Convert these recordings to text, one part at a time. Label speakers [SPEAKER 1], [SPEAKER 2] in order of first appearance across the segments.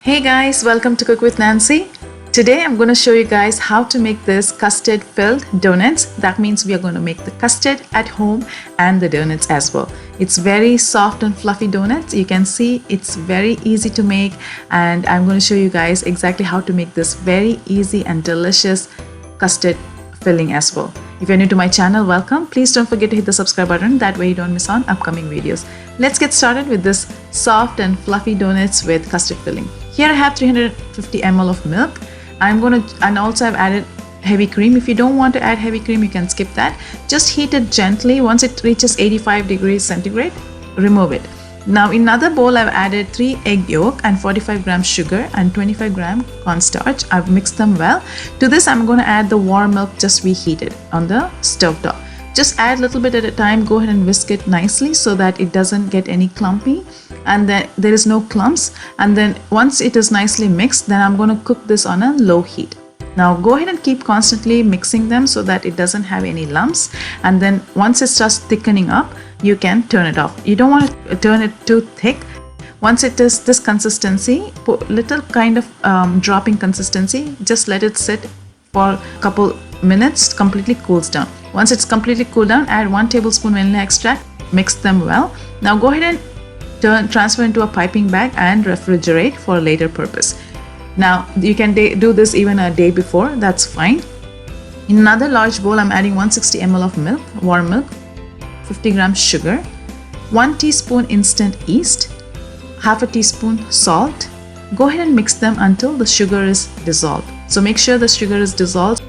[SPEAKER 1] Hey guys, welcome to Cook with Nancy. Today I'm going to show you guys how to make this custard filled donuts. That means we are going to make the custard at home and the donuts as well. It's very soft and fluffy donuts. You can see it's very easy to make, and I'm going to show you guys exactly how to make this very easy and delicious custard filling as well. If you're new to my channel, welcome. Please don't forget to hit the subscribe button. That way you don't miss on upcoming videos. Let's get started with this soft and fluffy donuts with custard filling. Here I have 350 ml of milk. And also I've added heavy cream. If you don't want to add heavy cream, you can skip that. Just heat it gently. Once it reaches 85 degrees centigrade, remove it. Now in another bowl, I've added 3 egg yolk and 45 grams sugar and 25 gram cornstarch. I've mixed them well. To this, I'm going to add the warm milk just reheated on the stove top. Just add a little bit at a time. Go ahead and whisk it nicely so that it doesn't get any clumpy and then there is no clumps. And then once it is nicely mixed, then I'm going to cook this on a low heat. Now go ahead and keep constantly mixing them so that it doesn't have any lumps. And then once it starts thickening up, you can turn it off. You don't want to turn it too thick. Once it is this consistency, little kind of dropping consistency, just let it sit for a couple minutes, completely cools down. Once it's completely cooled down, add 1 tablespoon vanilla extract, mix them well. Now go ahead and transfer into a piping bag and refrigerate for a later purpose. Now you can do this even a day before, that's fine. In another large bowl, I'm adding 160 ml of milk, warm milk, 50 grams sugar, 1 teaspoon instant yeast, half a teaspoon salt. Go ahead and mix them until the sugar is dissolved. So make sure the sugar is dissolved.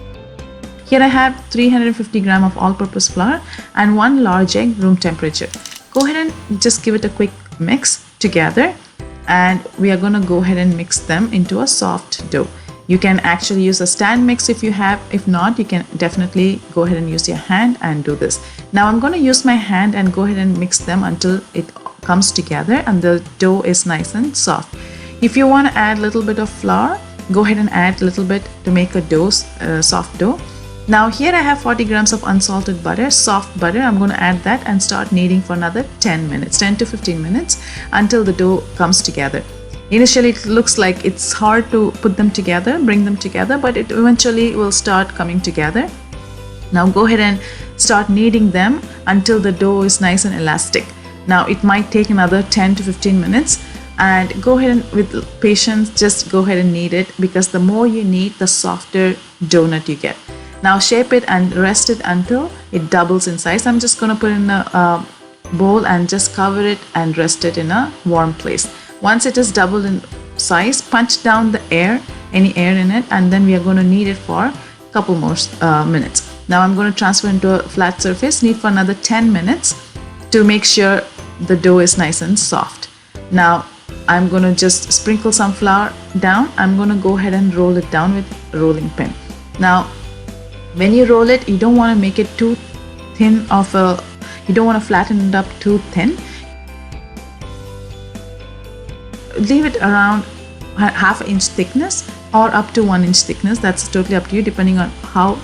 [SPEAKER 1] Here I have 350 grams of all-purpose flour and 1 large egg room temperature. Go ahead and just give it a quick mix together, and we are going to go ahead and mix them into a soft dough. You can actually use a stand mix if you have. If not, you can definitely go ahead and use your hand and do this. Now I'm going to use my hand and go ahead and mix them until it comes together and the dough is nice and soft. If you want to add a little bit of flour, go ahead and add a little bit to make a dough, soft dough. Now here I have 40 grams of unsalted butter, soft butter. I'm going to add that and start kneading for another 10 to 15 minutes until the dough comes together. Initially it looks like it's hard to put them together, bring them together, but it eventually will start coming together. Now go ahead and start kneading them until the dough is nice and elastic. Now it might take another 10 to 15 minutes, and go ahead and with patience just go ahead and knead it, because the more you knead, the softer donut you get. Now shape it and rest it until it doubles in size. I'm just going to put it in a bowl and just cover it and rest it in a warm place. Once it is doubled in size, punch down the air, any air in it, and then we are going to knead it for a couple more minutes. Now I'm going to transfer into a flat surface, knead for another 10 minutes to make sure the dough is nice and soft. Now I'm going to just sprinkle some flour down. I'm going to go ahead and roll it down with a rolling pin. Now when you roll it, you don't want to make it too thin you don't want to flatten it up too thin. Leave it around half an inch thickness or up to 1 inch thickness. That's totally up to you, depending on how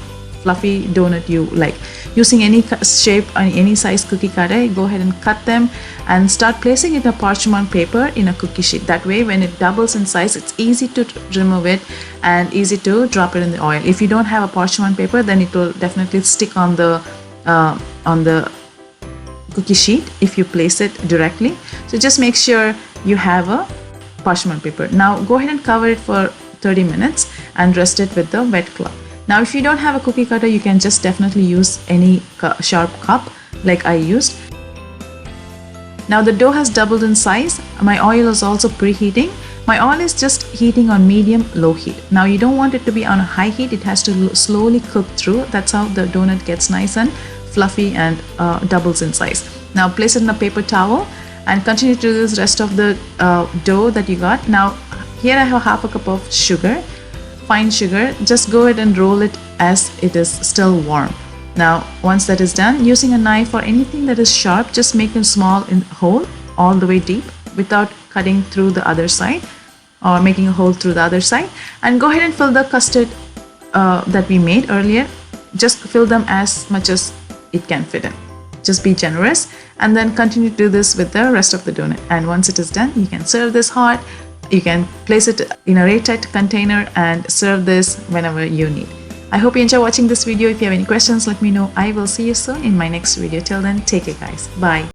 [SPEAKER 1] fluffy donut you like. Using any shape or any size cookie cutter, go ahead and cut them and start placing it in a parchment paper in a cookie sheet. That way when it doubles in size, it's easy to remove it and easy to drop it in the oil. If you don't have a parchment paper, then it will definitely stick on the cookie sheet if you place it directly. So just make sure you have a parchment paper. Now go ahead and cover it for 30 minutes and rest it with the wet cloth. Now if you don't have a cookie cutter, you can just definitely use any sharp cup like I used. Now the dough has doubled in size. My oil is also preheating. My oil is just heating on medium-low heat. Now you don't want it to be on a high heat. It has to slowly cook through. That's how the donut gets nice and fluffy and doubles in size. Now place it in a paper towel and continue to do this rest of the dough that you got. Now here I have half a cup of sugar, fine sugar. Just go ahead and roll it as it is still warm. Now once that is done, using a knife or anything that is sharp, just make a small hole all the way deep without cutting through the other side or making a hole through the other side, and go ahead and fill the custard that we made earlier. Just fill them as much as it can fit in. Just be generous, and then continue to do this with the rest of the donut. And once it is done, you can serve this hot You can place it in a airtight container and serve this whenever you need. I hope you enjoy watching this video. If you have any questions, let me know. I will see you soon in my next video. Till then, take care guys. Bye.